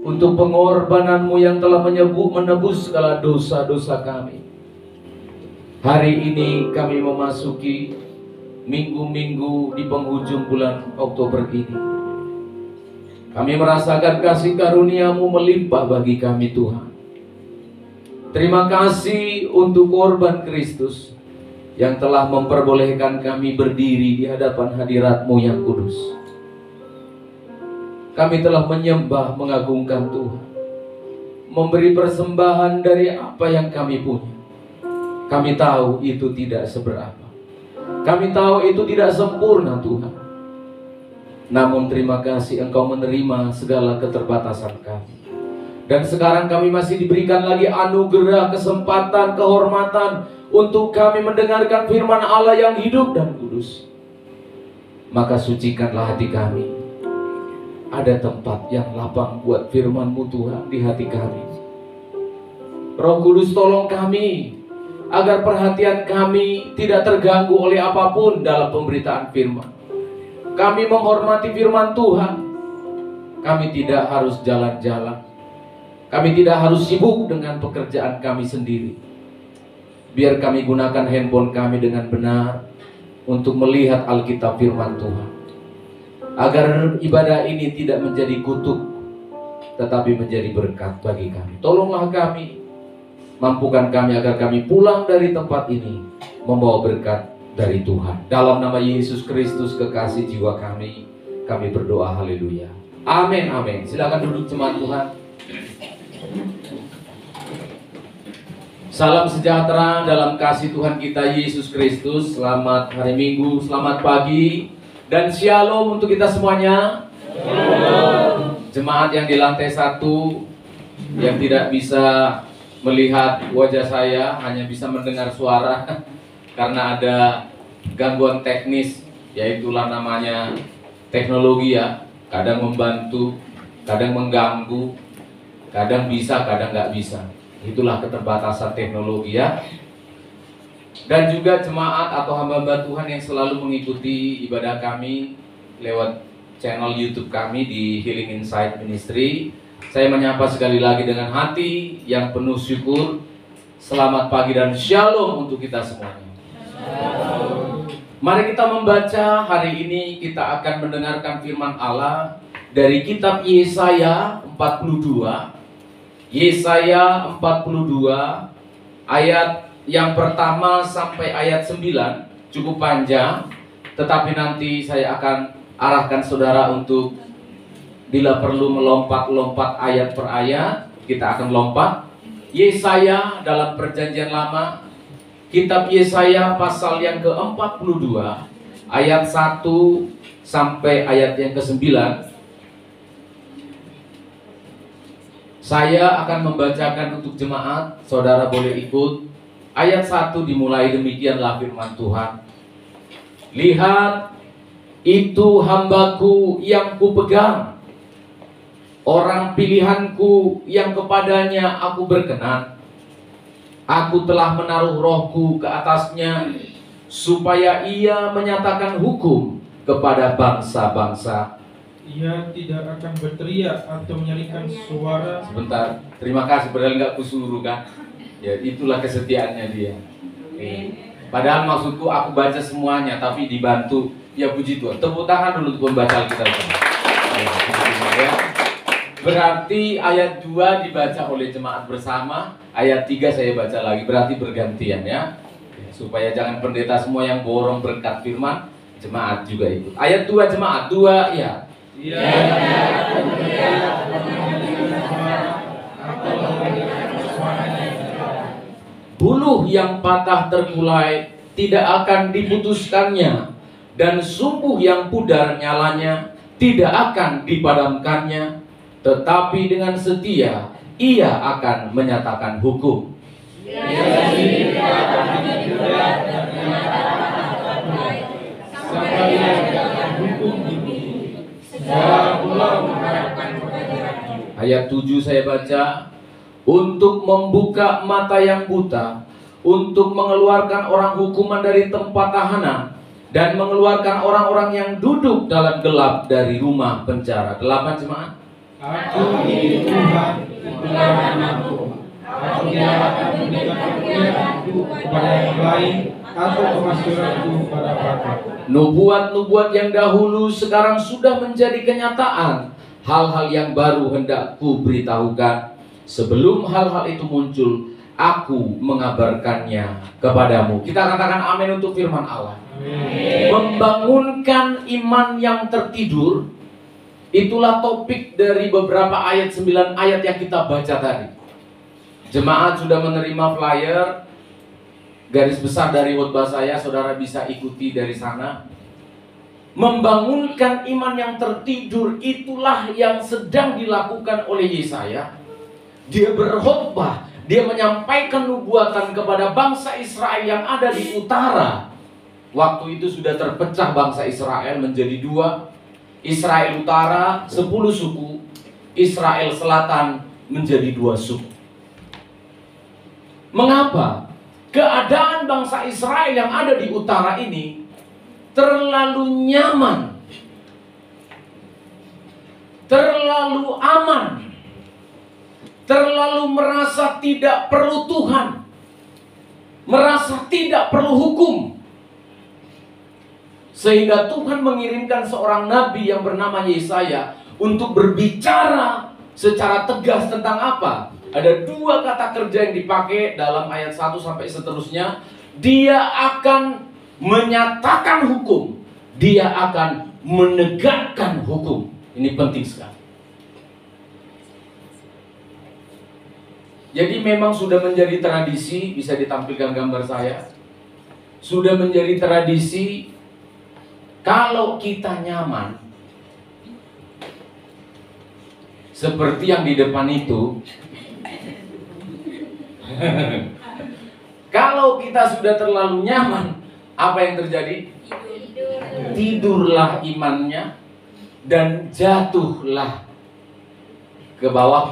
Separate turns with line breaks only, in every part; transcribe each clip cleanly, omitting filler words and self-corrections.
untuk pengorbananmu yang telah menebus segala dosa-dosa kami. Hari ini kami memasuki minggu-minggu di penghujung bulan Oktober ini. Kami merasakan kasih karunia-Mu melimpah bagi kami, Tuhan. Terima kasih untuk korban Kristus yang telah memperbolehkan kami berdiri di hadapan hadirat-Mu yang kudus. Kami telah menyembah, mengagungkan Tuhan, memberi persembahan dari apa yang kami punya. Kami tahu itu tidak seberapa. Kami tahu itu tidak sempurna, Tuhan. Namun terima kasih Engkau menerima segala keterbatasan kami. Dan sekarang kami masih diberikan lagi anugerah, kesempatan, kehormatan untuk kami mendengarkan firman Allah yang hidup dan kudus. Maka sucikanlah hati kami. Ada tempat yang lapang buat firman-Mu, Tuhan, di hati kami. Roh Kudus, tolong kami agar perhatian kami tidak terganggu oleh apapun dalam pemberitaan firman. Kami menghormati firman Tuhan. Kami tidak harus jalan-jalan. Kami tidak harus sibuk dengan pekerjaan kami sendiri. Biar kami gunakan handphone kami dengan benar untuk melihat Alkitab firman Tuhan. Agar ibadah ini tidak menjadi kutuk, tetapi menjadi berkat bagi kami. Tolonglah kami, mampukan kami agar kami pulang dari tempat ini membawa berkat dari Tuhan. Dalam nama Yesus Kristus, kekasih jiwa kami berdoa, haleluya. Amin, amin. Silakan duduk jemaat Tuhan. Salam sejahtera dalam kasih Tuhan kita Yesus Kristus. Selamat hari Minggu, selamat pagi, dan shalom untuk kita semuanya. Shalom. Jemaat yang di lantai 1 yang tidak bisa melihat wajah saya, hanya bisa mendengar suara karena ada gangguan teknis, yaitulah namanya teknologi ya. Kadang membantu, kadang mengganggu, kadang bisa, kadang nggak bisa. Itulah keterbatasan teknologi ya. Dan juga jemaat atau hamba-hamba Tuhan yang selalu mengikuti ibadah kami lewat channel YouTube kami di Healing Insight Ministry. Saya menyapa sekali lagi dengan hati yang penuh syukur. Selamat pagi dan shalom untuk kita semuanya. Shalom. Mari kita membaca. Hari ini kita akan mendengarkan firman Allah dari kitab Yesaya 42. Yesaya 42 ayat yang pertama sampai ayat 9, cukup panjang, tetapi nanti saya akan arahkan saudara untuk bila perlu melompat-lompat ayat per ayat. Kita akan lompat. Yesaya dalam perjanjian lama, kitab Yesaya pasal yang ke-42 ayat 1 sampai ayat yang ke-9. Saya akan membacakan untuk jemaat, saudara boleh ikut. Ayat 1 dimulai demikianlah firman Tuhan. Lihat, itu hambaku yang kupegang, orang pilihanku yang kepadanya aku berkenan. Aku telah menaruh rohku ke atasnya, supaya ia menyatakan hukum kepada bangsa-bangsa.
Ia tidak akan berteriak atau menyerikan suara.
Sebentar, terima kasih, padahal nggak kusuruh kan. Ya, itulah kesetiaannya dia. Padahal maksudku aku baca semuanya, tapi dibantu. Ya puji Tuhan. Tepuk tangan dulu untuk pembaca Alkitab. Ya. Berarti ayat 2 dibaca oleh jemaat bersama, ayat 3 saya baca lagi. Berarti bergantian ya. Supaya jangan pendeta semua yang borong berkat firman, jemaat juga ikut. Ayat 2 jemaat, 2 ya. Buluh yang patah terkulai tidak akan diputuskannya, dan sumbu yang pudar nyalanya tidak akan dipadamkannya, tetapi dengan setia ia akan menyatakan hukum. Ayat 7 saya baca. Untuk membuka mata yang buta, untuk mengeluarkan orang hukuman dari tempat tahanan, dan mengeluarkan orang-orang yang duduk dalam gelap dari rumah penjara. 8 jemaat.
Aku ini Tuhan, itulah namaku. Aku tidak akan memberikan kemuliaanku kepada yang lain atau kemasyuranku pada bapak.
Nubuat-nubuat yang dahulu sekarang sudah menjadi kenyataan. Hal-hal yang baru hendak ku beritahukan. Sebelum hal-hal itu muncul, aku mengabarkannya kepadamu. Kita katakan amin untuk firman Allah.
Amin.
Membangunkan iman yang tertidur. Itulah topik dari beberapa ayat, 9 ayat yang kita baca tadi. Jemaat sudah menerima flyer. Garis besar dari khotbah saya, saudara bisa ikuti dari sana. Membangunkan iman yang tertidur, itulah yang sedang dilakukan oleh Yesaya. Dia berkhotbah, dia menyampaikan nubuatan kepada bangsa Israel yang ada di utara. Waktu itu sudah terpecah bangsa Israel menjadi 2. Israel utara 10 suku, Israel selatan menjadi 2 suku. Mengapa? Keadaan bangsa Israel yang ada di utara ini terlalu nyaman, terlalu aman, terlalu merasa tidak perlu Tuhan, merasa tidak perlu hukum. Sehingga Tuhan mengirimkan seorang nabi yang bernama Yesaya untuk berbicara secara tegas tentang apa? Ada 2 kata kerja yang dipakai dalam ayat 1 sampai seterusnya. Dia akan menyatakan hukum, dia akan menegakkan hukum. Ini penting sekali. Jadi memang sudah menjadi tradisi, bisa ditampilkan gambar saya. Sudah menjadi tradisi, kalau kita nyaman, seperti yang di depan itu, kalau kita sudah terlalu nyaman, apa yang terjadi? Tidurlah imannya dan jatuhlah ke bawah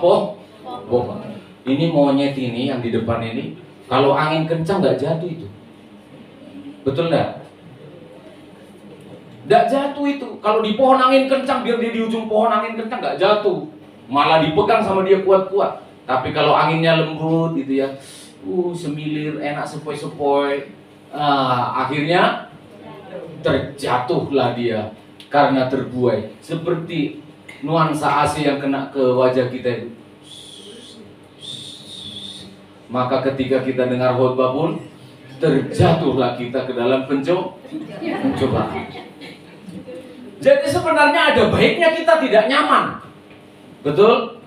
pohon. Ini monyet ini yang di depan ini, kalau angin kencang nggak jatuh itu, betul nggak? Nggak jatuh itu. Kalau di pohon angin kencang, biar dia di ujung pohon angin kencang nggak jatuh, malah dipegang sama dia kuat-kuat. Tapi kalau anginnya lembut gitu ya, semilir, enak sepoi-sepoi, akhirnya terjatuhlah dia karena terbuai. Seperti nuansa AC yang kena ke wajah kita itu. Maka ketika kita dengar khotbah pun, terjatuhlah kita ke dalam pencobaan. Jadi sebenarnya ada baiknya kita tidak nyaman, betul?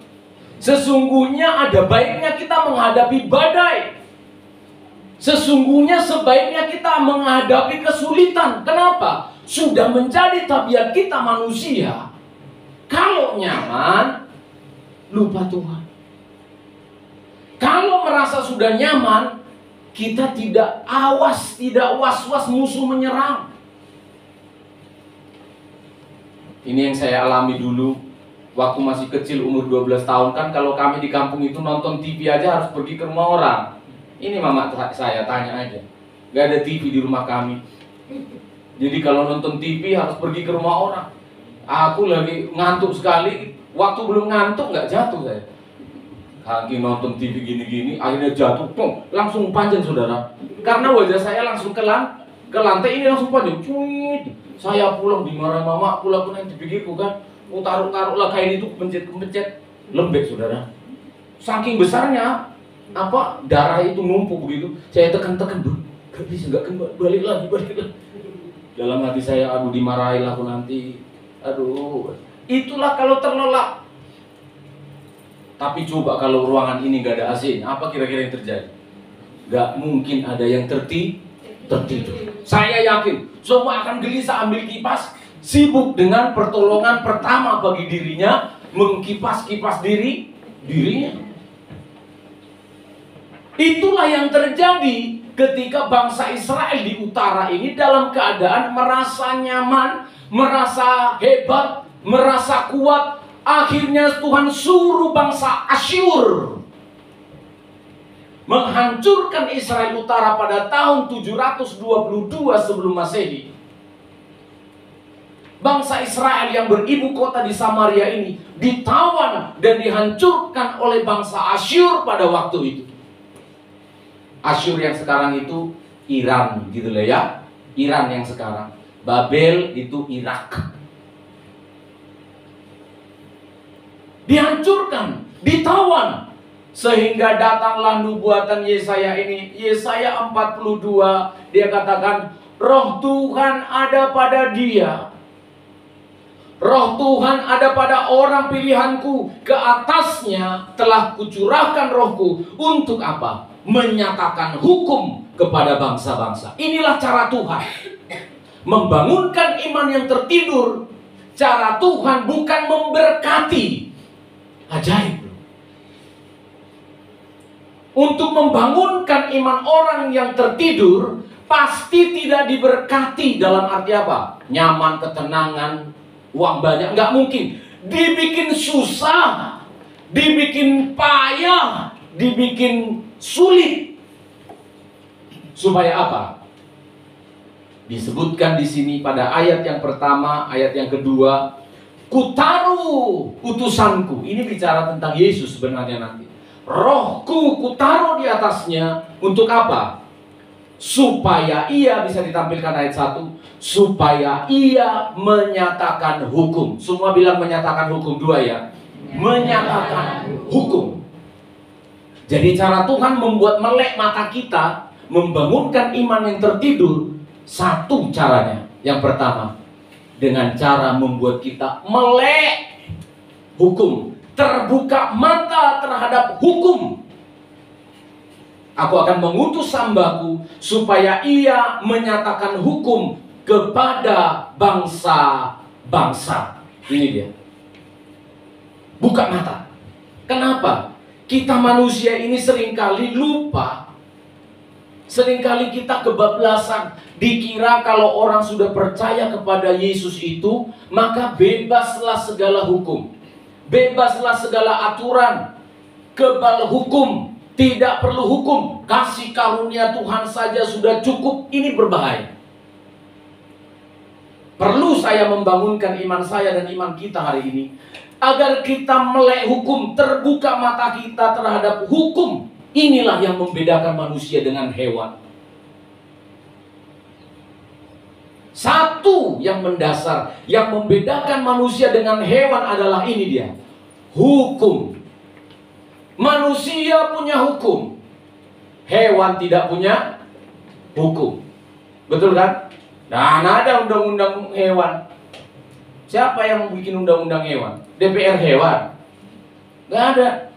Sesungguhnya ada baiknya kita menghadapi badai. Sesungguhnya sebaiknya kita menghadapi kesulitan. Kenapa? Sudah menjadi tabiat kita manusia. Kalau nyaman, lupa Tuhan. Kalau merasa sudah nyaman, kita tidak awas, tidak was-was musuh menyerang. Ini yang saya alami dulu waktu masih kecil, umur 12 tahun. Kan kalau kami di kampung itu nonton TV aja harus pergi ke rumah orang. Ini mama saya tanya aja, gak ada TV di rumah kami. Jadi kalau nonton TV harus pergi ke rumah orang. Aku lagi ngantuk sekali, waktu belum ngantuk gak jatuh saya. Lagi nonton TV gini-gini, akhirnya jatuh, langsung panjang saudara. Karena wajah saya langsung ke lantai, ini langsung panjang. Cuit. Saya pulang dimarah mama, pulang yang dipikirku kan, taruh lah kain itu kepencet, lembek saudara. Saking besarnya, darah itu numpuk begitu. Saya tekan-tekan, gak bisa, gak kembali, balik lagi. Dalam hati saya, aduh dimarahin aku nanti, aduh. Itulah kalau terlelap. Tapi coba kalau ruangan ini gak ada AC, apa kira-kira yang terjadi? Gak mungkin ada yang tertidur. Saya yakin semua akan gelisah ambil kipas, sibuk dengan pertolongan pertama bagi dirinya, mengkipas-kipas dirinya. Itulah yang terjadi ketika bangsa Israel di utara ini dalam keadaan merasa nyaman, merasa hebat, merasa kuat. Akhirnya Tuhan suruh bangsa Asyur menghancurkan Israel utara pada tahun 722 sebelum Masehi. Bangsa Israel yang beribu kota di Samaria ini ditawan dan dihancurkan oleh bangsa Asyur pada waktu itu. Asyur yang sekarang itu Iran gitu lah ya. Iran yang sekarang. Babel itu Irak. Dihancurkan, ditawan. Sehingga datanglah nubuatan Yesaya ini. Yesaya 42, dia katakan, Roh Tuhan ada pada dia. Roh Tuhan ada pada orang pilihanku. Ke atasnya telah kucurahkan rohku. Untuk apa? Menyatakan hukum kepada bangsa-bangsa. Inilah cara Tuhan. Membangunkan iman yang tertidur. Cara Tuhan bukan memberkati. Ajaib. Untuk membangunkan iman orang yang tertidur, pasti tidak diberkati. Dalam arti apa? Nyaman, ketenangan, uang banyak. Nggak mungkin. Dibikin susah, dibikin payah, dibikin sulit. Supaya apa? Disebutkan di sini pada ayat yang pertama, ayat yang kedua, kutaruh utusanku. Ini bicara tentang Yesus sebenarnya nanti. Rohku kutaruh di atasnya. Untuk apa? Supaya ia, bisa ditampilkan ayat 1, supaya ia menyatakan hukum. Semua bilang menyatakan hukum. 2 ya. Menyatakan hukum. Jadi cara Tuhan membuat melek mata kita, membangunkan iman yang tertidur. 1 caranya. Yang pertama, dengan cara membuat kita melek hukum, terbuka mata terhadap hukum. Aku akan mengutus hambaku supaya ia menyatakan hukum kepada bangsa-bangsa. Ini dia. Buka mata. Kenapa? Kita manusia ini seringkali lupa. Seringkali kita kebablasan. Dikira kalau orang sudah percaya kepada Yesus itu, maka bebaslah segala hukum. Bebaslah segala aturan. Kebal hukum. Tidak perlu hukum. Kasih karunia Tuhan saja sudah cukup. Ini berbahaya. Perlu saya membangunkan iman saya dan iman kita hari ini, agar kita melek hukum, terbuka mata kita terhadap hukum. Inilah yang membedakan manusia dengan hewan. Satu yang mendasar, yang membedakan manusia dengan hewan adalah ini dia. Hukum. Manusia punya hukum. Hewan tidak punya hukum. Betul kan? Dan ada undang-undang hewan. Siapa yang bikin undang-undang hewan? DPR hewan? Gak ada.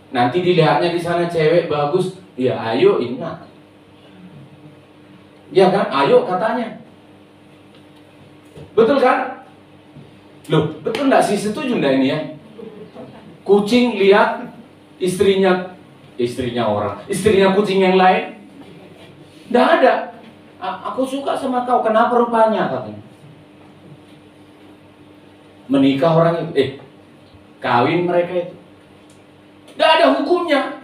Nanti dilihatnya di sana cewek bagus, ya ayo ingat. Ya kan? Ayo katanya. Betul kan? Loh, betul nggak sih? Setuju nggak ini ya? Kucing lihat istrinya kucing yang lain. Nggak ada. Aku suka sama kau, kenapa rupanya katanya. Menikah orang itu, kawin mereka itu. Nggak ada hukumnya.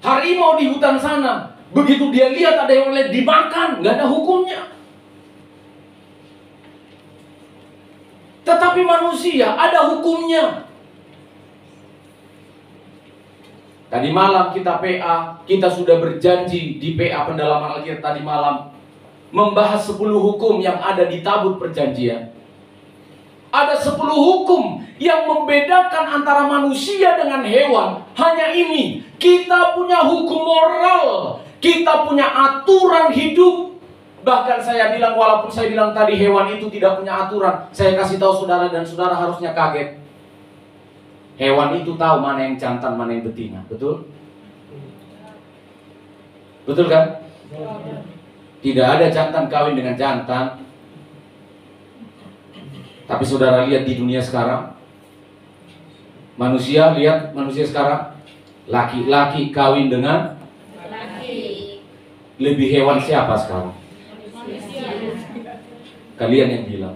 Harimau di hutan sana, begitu dia lihat ada yang lain dimakan, nggak ada hukumnya. Tetapi manusia ada hukumnya. Tadi malam kita PA, kita sudah berjanji di PA pendalaman Alkitab tadi malam membahas 10 hukum yang ada di tabut perjanjian. Ada 10 hukum yang membedakan antara manusia dengan hewan. Hanya ini, kita punya hukum moral, kita punya aturan hidup. Bahkan saya bilang, walaupun saya bilang tadi hewan itu tidak punya aturan, saya kasih tahu saudara dan saudara harusnya kaget. Hewan itu tahu mana yang jantan, mana yang betina, betul? Betul kan? Tidak ada jantan kawin dengan jantan. Tapi saudara lihat di dunia sekarang, manusia, lihat manusia sekarang, laki-laki kawin dengan laki. Lebih hewan siapa sekarang? Kalian yang bilang.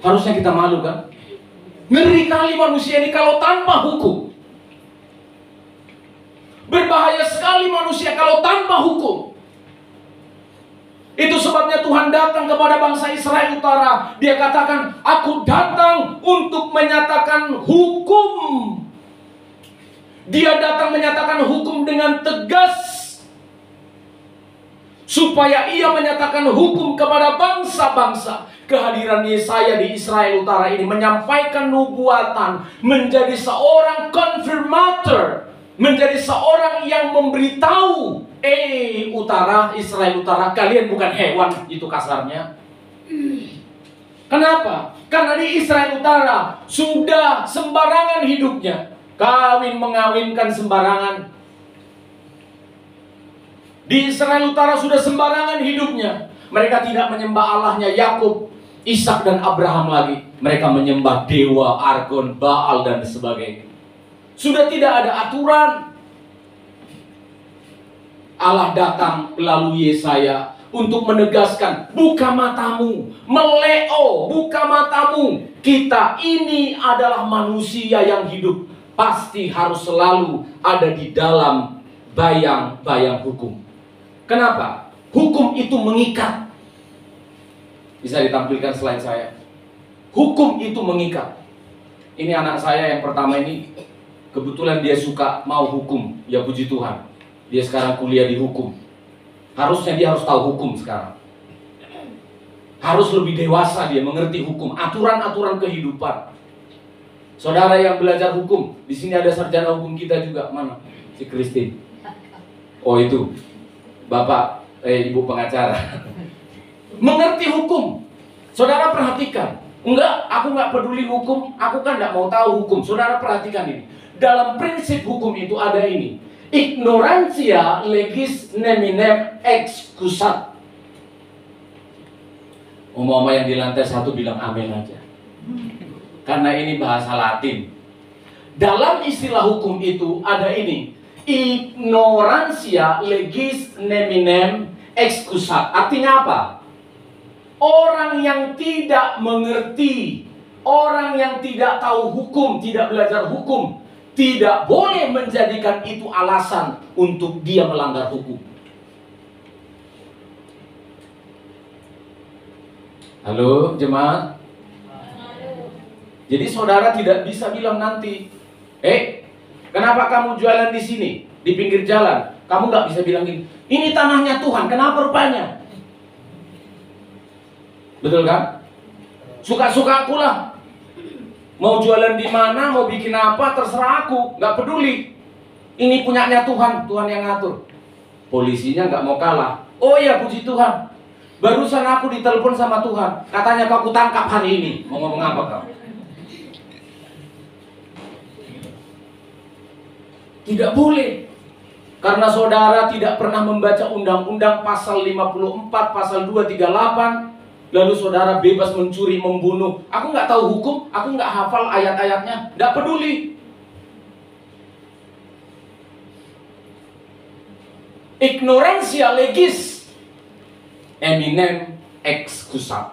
Harusnya kita malu kan? Ngeri kali manusia ini kalau tanpa hukum. Berbahaya sekali manusia kalau tanpa hukum. Itu sebabnya Tuhan datang kepada bangsa Israel Utara. Dia katakan, aku datang untuk menyatakan hukum. Dia datang menyatakan hukum dengan tegas, supaya ia menyatakan hukum kepada bangsa-bangsa. Kehadiran Yesaya di Israel Utara ini menyampaikan nubuatan, menjadi seorang confirmator, menjadi seorang yang memberitahu, utara, Israel Utara, kalian bukan hewan, itu kasarnya. Kenapa? Karena di Israel Utara sudah sembarangan hidupnya. Kawin mengawinkan sembarangan. Di Israel Utara sudah sembarangan hidupnya. Mereka tidak menyembah Allahnya Yakub, Ishak dan Abraham lagi. Mereka menyembah dewa, Argon, Baal dan sebagainya. Sudah tidak ada aturan. Allah datang melalui Yesaya untuk menegaskan, buka matamu, meleo, buka matamu. Kita ini adalah manusia yang hidup, pasti harus selalu ada di dalam bayang-bayang hukum. Kenapa? Hukum itu mengikat. Bisa ditampilkan slide saya. Hukum itu mengikat. Ini anak saya yang pertama ini, kebetulan dia suka mau hukum. Ya puji Tuhan, dia sekarang kuliah di hukum. Harusnya dia harus tahu hukum sekarang. Harus lebih dewasa dia mengerti hukum, aturan-aturan kehidupan. Saudara yang belajar hukum, di sini ada sarjana hukum kita juga. Mana? Si Christine. Oh itu, Bapak, Ibu pengacara. Mengerti hukum. Saudara perhatikan. Enggak, aku nggak peduli hukum. Aku kan nggak mau tahu hukum. Saudara perhatikan ini. Dalam prinsip hukum itu ada ini. Ignorantia legis neminem excusat. Umumnya yang di lantai 1 bilang amin aja. Karena ini bahasa Latin. Dalam istilah hukum itu ada ini. Ignorantia legis neminem excusat. Artinya apa? Orang yang tidak mengerti, orang yang tidak tahu hukum, tidak belajar hukum, tidak boleh menjadikan itu alasan untuk dia melanggar hukum. Halo, jemaat? Jadi saudara tidak bisa bilang nanti, kenapa kamu jualan di sini, di pinggir jalan? Kamu nggak bisa bilang gini, ini tanahnya Tuhan, kenapa rupanya? Betul kan? Suka-suka aku lah. Mau jualan di mana, mau bikin apa, terserah aku, nggak peduli. Ini punyanya Tuhan, Tuhan yang ngatur. Polisinya nggak mau kalah. Oh ya, puji Tuhan. Barusan aku ditelepon sama Tuhan, katanya kau tangkap hari ini. Mau ngomong apa kau? Tidak boleh. Karena saudara tidak pernah membaca undang-undang pasal 54, pasal 238. Lalu saudara bebas mencuri, membunuh. Aku nggak tahu hukum, aku nggak hafal ayat-ayatnya, nggak peduli. Ignorantia legis eminem excusat.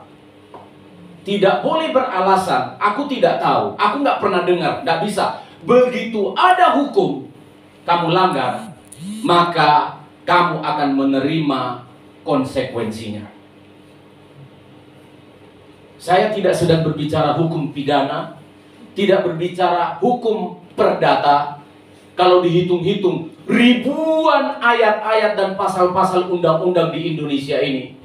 Tidak boleh beralasan, aku tidak tahu, aku nggak pernah dengar, nggak bisa. Begitu ada hukum, kamu langgar, maka kamu akan menerima konsekuensinya. Saya tidak sedang berbicara hukum pidana, tidak berbicara hukum perdata. Kalau dihitung-hitung, ribuan ayat-ayat dan pasal-pasal undang-undang di Indonesia ini.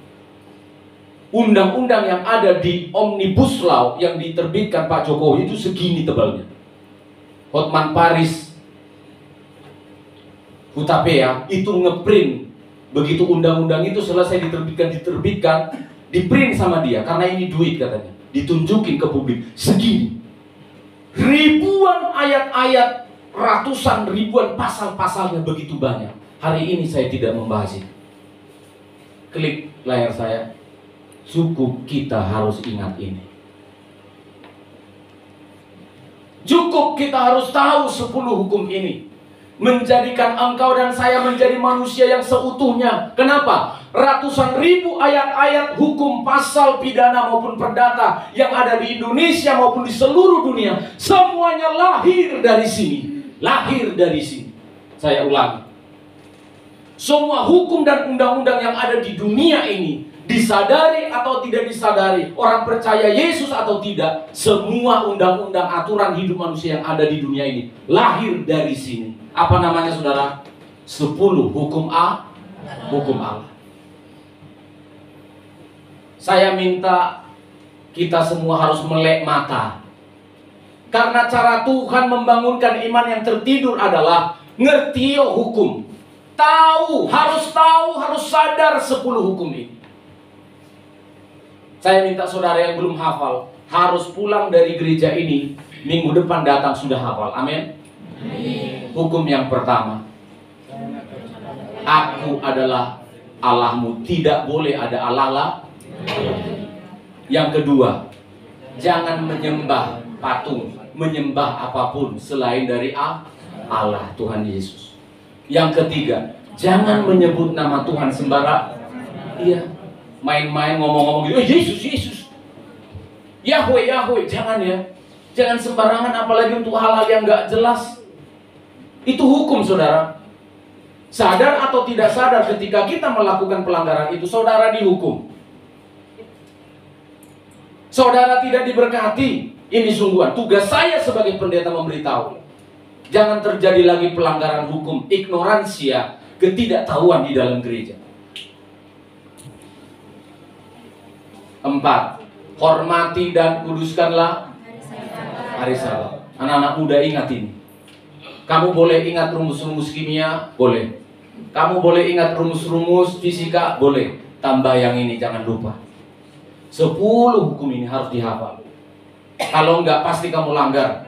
Undang-undang yang ada di Omnibus Law yang diterbitkan Pak Jokowi itu segini tebalnya. Hotman Paris Hutapea itu ngeprint. Begitu undang-undang itu selesai diterbitkan, di-print sama dia, karena ini duit katanya. Ditunjukin ke publik, segini. Ribuan ayat-ayat, ratusan ribuan pasal-pasalnya begitu banyak. Hari ini saya tidak membahas itu. Klik layar saya. Cukup kita harus ingat ini. Cukup kita harus tahu 10 hukum ini. Menjadikan engkau dan saya menjadi manusia yang seutuhnya. Kenapa? Ratusan ribu ayat-ayat hukum pasal pidana maupun perdata yang ada di Indonesia maupun di seluruh dunia, semuanya lahir dari sini. Lahir dari sini. Saya ulangi. Semua hukum dan undang-undang yang ada di dunia ini Disadari atau tidak disadari, orang percaya Yesus atau tidak, semua undang-undang aturan hidup manusia yang ada di dunia ini lahir dari sini. Apa namanya saudara? 10 hukum hukum Allah. Saya minta kita semua harus melek mata. Karena cara Tuhan membangunkan iman yang tertidur adalah ngerti hukum. Tahu, harus sadar 10 hukum ini. Saya minta saudara yang belum hafal harus pulang dari gereja ini minggu depan datang sudah hafal. Amin. Hukum yang pertama, aku adalah Allahmu, tidak boleh ada Allah lah. Yang kedua, jangan menyembah patung, menyembah apapun selain dari Allah, Tuhan Yesus. Yang ketiga, jangan menyebut nama Tuhan sembarang. Iya, main-main ngomong-ngomong gitu, Yesus, Yahweh, jangan ya. Jangan sembarangan, apalagi untuk hal-hal yang gak jelas. Itu hukum saudara. Sadar atau tidak sadar, ketika kita melakukan pelanggaran itu, saudara dihukum. Saudara tidak diberkati. Ini sungguhan. Tugas saya sebagai pendeta memberitahu. Jangan terjadi lagi pelanggaran hukum, ignoransia, ketidaktahuan di dalam gereja. 4. Hormati dan kuduskanlah hari Sabat. Anak-anak muda ingat ini. Kamu boleh ingat rumus-rumus kimia, boleh. Kamu boleh ingat rumus-rumus fisika, boleh. Tambah yang ini, jangan lupa. 10 hukum ini harus dihafal. Kalau enggak, pasti kamu langgar.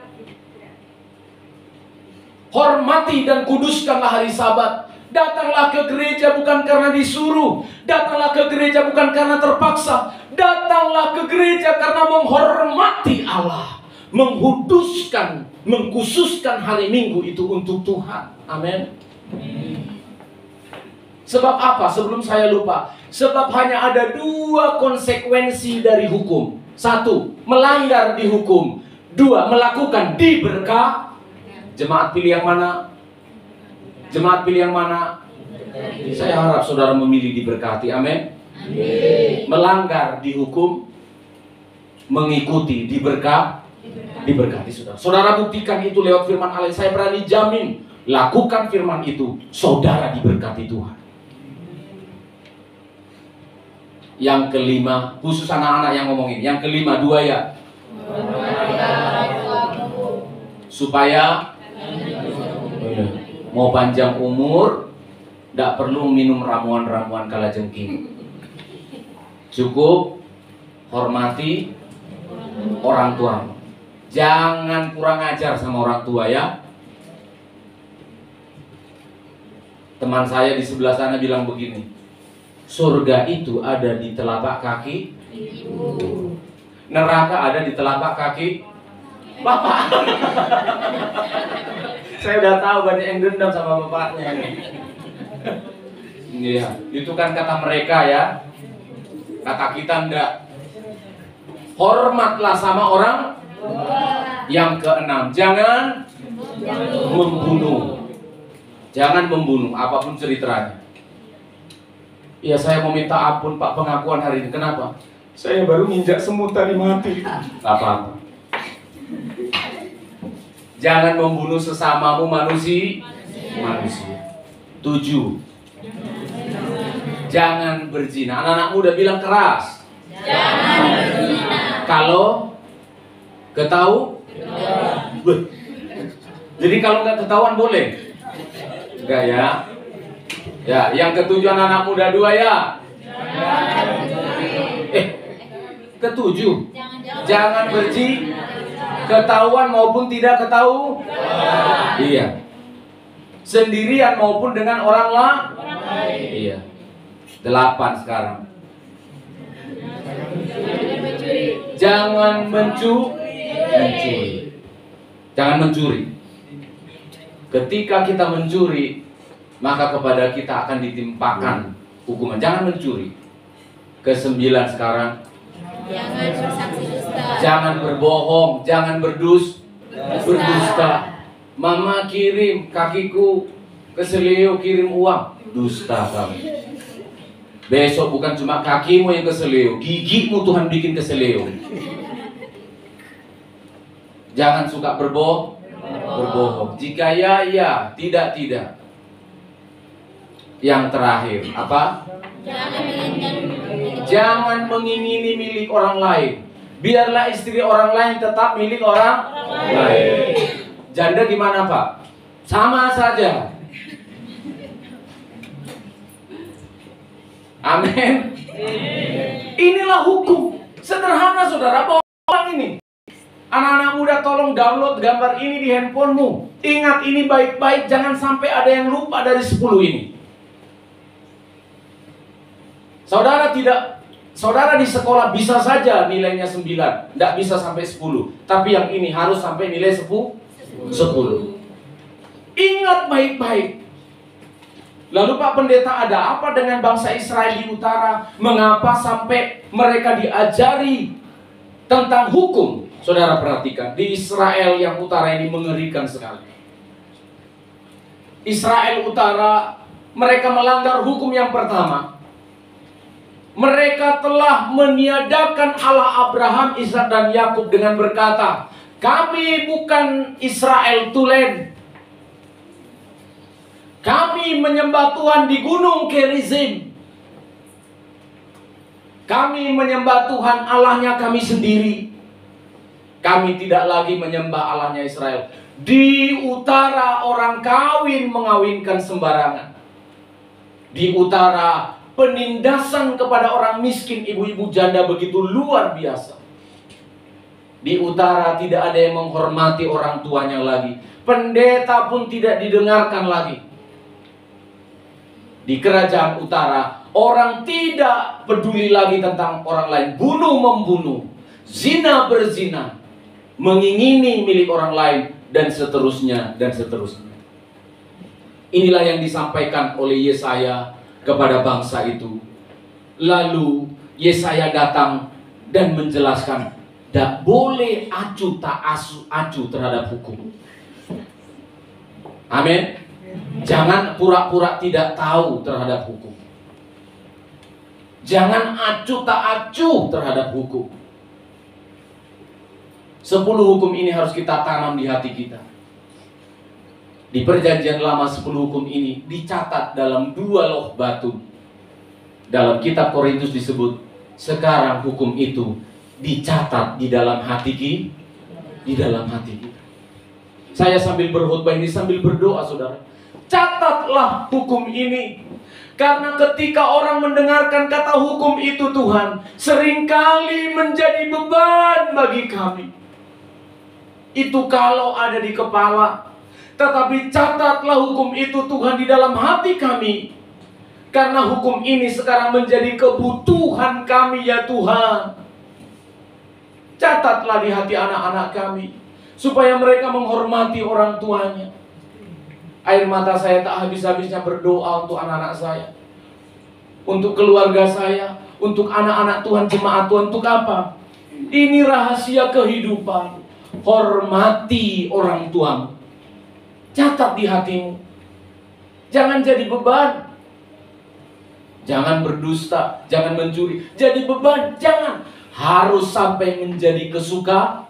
Hormati dan kuduskanlah hari Sabat. Datanglah ke gereja bukan karena disuruh. Datanglah ke gereja bukan karena terpaksa. Datanglah ke gereja karena menghormati Allah. Mengkuduskan, mengkhususkan hari Minggu itu untuk Tuhan. Amin. Sebab apa? Sebelum saya lupa. Sebab hanya ada 2 konsekuensi dari hukum. 1, melanggar dihukum. 2, melakukan diberkati. Jemaat pilih yang mana? Jemaat pilih yang mana? Saya harap saudara memilih diberkati. Amin. Melanggar dihukum, mengikuti diberkati saudara. Saudara buktikan itu lewat firman Allah. Saya berani jamin, lakukan firman itu, saudara diberkati Tuhan. Yang kelima, khusus anak-anak yang ngomongin. Yang kelima, 2 ya. Supaya mau panjang umur, tidak perlu minum ramuan-ramuan kalajengking. Cukup hormati orang tua. Jangan kurang ajar sama orang tua ya. Teman saya di sebelah sana bilang begini, surga itu ada di telapak kaki ibu. Neraka ada di telapak kaki bapak. Saya udah tahu banyak yang dendam sama bapaknya nih. Iya, itu kan kata mereka ya. Kata kita enggak. Hormatlah sama orang. Yang keenam, jangan membunuh. Jangan membunuh apapun ceritanya. Ya, saya mau minta ampun Pak, pengakuan hari ini. Kenapa? Saya baru nginjak semut tadi mati. Apa-apa. Jangan membunuh sesamamu manusia. 7. Jangan berzina. Anak-anak muda bilang keras. Jangan berzina. Kalau ketahu? Jadi kalau nggak ketahuan boleh? Enggak ya? Ya, yang ke-7 anak-anak muda 2 ya. Ke-7. Jangan berzina. Ketahuan maupun tidak ketahu. Iya. Sendirian maupun dengan orang lain. Iya. 8 sekarang. Jangan mencuri. Jangan mencuri. Ketika kita mencuri, maka kepada kita akan ditimpakan hukuman. Jangan mencuri. Ke-9 sekarang. Jangan bersaksi dusta. Jangan berbohong, jangan berdusta. Mama kirim kakiku ke Seleo kirim uang, dusta kamu. Besok bukan cuma kakimu yang keseleo, gigimu Tuhan bikin keseleo. Jangan suka berbohong. Jika ya, ya. Tidak, tidak. Yang terakhir, apa? Jangan mengingini milik orang lain. Biarlah istri orang lain tetap milik orang lain. Janda gimana, Pak? Sama saja. Amin. Inilah hukum. Sederhana, saudara. Orang ini. Anak-anak muda, tolong download gambar ini di handphonemu. Ingat ini baik-baik. Jangan sampai ada yang lupa dari 10 ini. Saudara di sekolah bisa saja nilainya 9. Tidak bisa sampai 10. Tapi yang ini harus sampai nilai 10. Ingat baik-baik. Lalu Pak Pendeta, ada apa dengan bangsa Israel di utara? Mengapa sampai mereka diajari tentang hukum? Saudara perhatikan, di Israel yang utara ini mengerikan sekali. Israel utara, mereka melanggar hukum yang pertama. Mereka telah meniadakan Allah Abraham, Ishak dan Yakub dengan berkata, kami bukan Israel tulen. Kami menyembah Tuhan di gunung Gerizim. Kami menyembah Tuhan Allahnya kami sendiri. Kami tidak lagi menyembah Allahnya Israel. Di utara orang kawin mengawinkan sembarangan. Di utara penindasan kepada orang miskin, ibu-ibu janda begitu luar biasa. Di utara tidak ada yang menghormati orang tuanya lagi. Pendeta pun tidak didengarkan lagi. Di kerajaan utara, orang tidak peduli lagi tentang orang lain. Bunuh-membunuh, zina berzina, mengingini milik orang lain, dan seterusnya, dan seterusnya. Inilah yang disampaikan oleh Yesaya kepada bangsa itu. Lalu Yesaya datang dan menjelaskan, tidak boleh acuh tak acuh terhadap hukum. Amin. Jangan pura-pura tidak tahu terhadap hukum. Jangan acuh tak acuh terhadap hukum. 10 hukum ini harus kita tanam di hati kita. Di perjanjian lama 10 hukum ini dicatat dalam 2 loh batu. Dalam kitab Korintus disebut, sekarang hukum itu dicatat di dalam hati kita. Di dalam hati kita. Saya sambil berkhutbah ini sambil berdoa, saudara. Catatlah hukum ini. Karena ketika orang mendengarkan kata hukum itu, Tuhan, seringkali menjadi beban bagi kami. Itu kalau ada di kepala. Tetapi catatlah hukum itu, Tuhan, di dalam hati kami. Karena hukum ini sekarang menjadi kebutuhan kami, ya Tuhan. Catatlah di hati anak-anak kami, supaya mereka menghormati orang tuanya. Air mata saya tak habis-habisnya berdoa untuk anak-anak saya, untuk keluarga saya, untuk anak-anak Tuhan, jemaat Tuhan. Untuk apa? Ini rahasia kehidupan. Hormati orang tuamu. Catat di hatimu. Jangan jadi beban. Jangan berdusta, jangan mencuri. Jadi beban, jangan. Harus sampai menjadi kesukaan.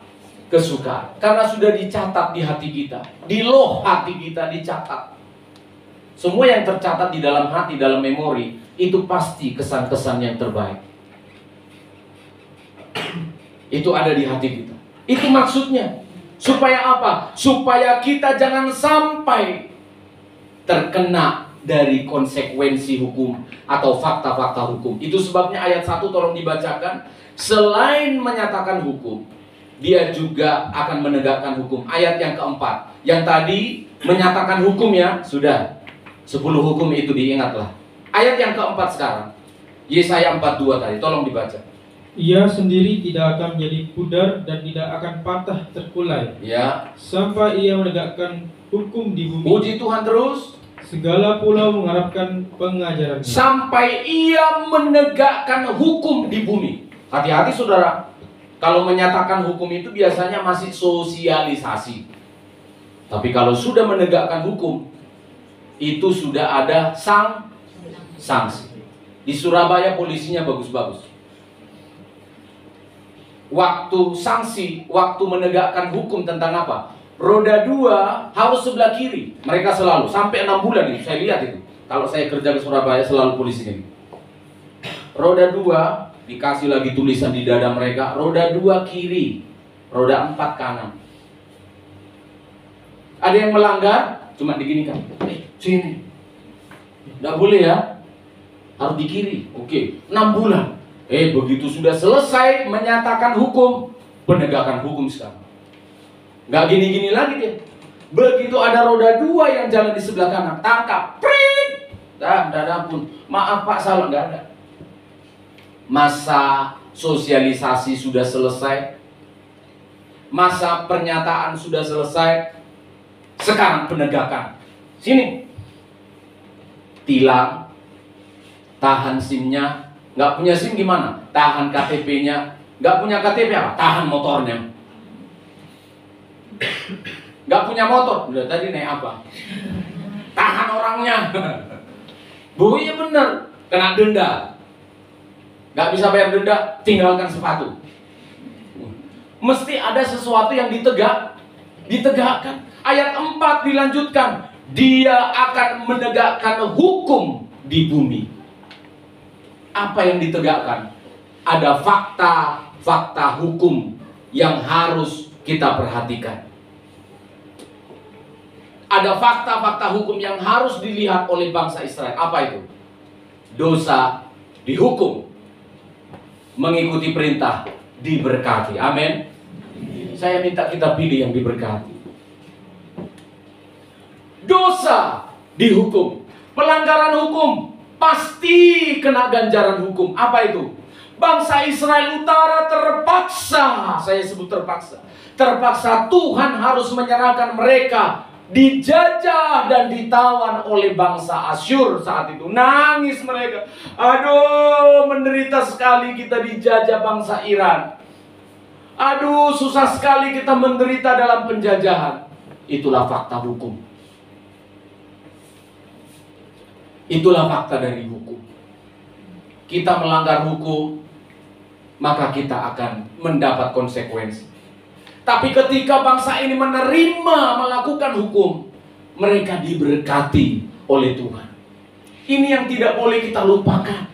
Karena sudah dicatat di hati kita. Di loh hati kita dicatat. Semua yang tercatat di dalam hati, dalam memori, itu pasti kesan-kesan yang terbaik. Itu ada di hati kita. Itu maksudnya. Supaya apa? Supaya kita jangan sampai terkena dari konsekuensi hukum atau fakta-fakta hukum. Itu sebabnya ayat 1 tolong dibacakan. Selain menyatakan hukum, dia juga akan menegakkan hukum. Ayat yang keempat. Yang tadi menyatakan hukum, ya sudah. 10 hukum itu diingatlah. Ayat yang keempat sekarang. Yesaya 42 tadi, tolong dibaca.
Ia sendiri tidak akan menjadi pudar dan tidak akan patah terkulai.
Ya.
Sampai ia menegakkan hukum di bumi.
Puji Tuhan terus.
Segala pulau mengharapkan pengajarannya.
Sampai ia menegakkan hukum di bumi. Hati-hati saudara. Kalau menyatakan hukum itu biasanya masih sosialisasi. Tapi kalau sudah menegakkan hukum, itu sudah ada sanksi. Di Surabaya polisinya bagus-bagus. Waktu sanksi, waktu menegakkan hukum tentang apa? Roda 2 harus sebelah kiri. Mereka selalu, sampai 6 bulan itu, saya lihat itu. Kalau saya kerja ke Surabaya selalu polisinya. Roda 2, dikasih lagi tulisan di dada mereka, roda 2 kiri, roda 4 kanan. Ada yang melanggar, cuma diginikan. Sini. Nggak boleh ya, harus di kiri. Oke, 6 bulan. Begitu sudah selesai menyatakan hukum, penegakan hukum sekarang. Nggak gini-gini lagi dia. Begitu ada roda 2 yang jalan di sebelah kanan, tangkap, prit. Dah pun, maaf Pak, salah, nggak ada. Masa sosialisasi sudah selesai, masa pernyataan sudah selesai. Sekarang penegakan. Sini. Tilang, tahan SIM-nya. Nggak punya SIM gimana? Tahan KTP-nya. Nggak punya KTP apa? Tahan motornya. Nggak punya motor. Udah tadi naik apa? Tahan orangnya. Bu, iya bener. Kena denda. Nggak bisa bayar denda, tinggalkan sepatu. Mesti ada sesuatu yang ditegakkan. Ayat 4 dilanjutkan. Dia akan menegakkan hukum di bumi. Apa yang ditegakkan? Ada fakta hukum yang harus kita perhatikan. Ada fakta hukum yang harus dilihat oleh bangsa Israel. Apa itu? Dosa dihukum. Mengikuti perintah diberkati. Amin. Saya minta kita pilih yang diberkati. Dosa dihukum. Pelanggaran hukum pasti kena ganjaran hukum. Apa itu? Bangsa Israel Utara terpaksa, saya sebut terpaksa. Terpaksa Tuhan harus menyerahkan mereka, dijajah dan ditawan oleh bangsa Asyur saat itu. Nangis mereka. Aduh, menderita sekali kita dijajah bangsa Iran. Aduh, susah sekali kita menderita dalam penjajahan. Itulah fakta hukum. Itulah fakta dari hukum. Kita melanggar hukum, maka kita akan mendapat konsekuensi. Tapi ketika bangsa ini menerima melakukan hukum, mereka diberkati oleh Tuhan. Ini yang tidak boleh kita lupakan.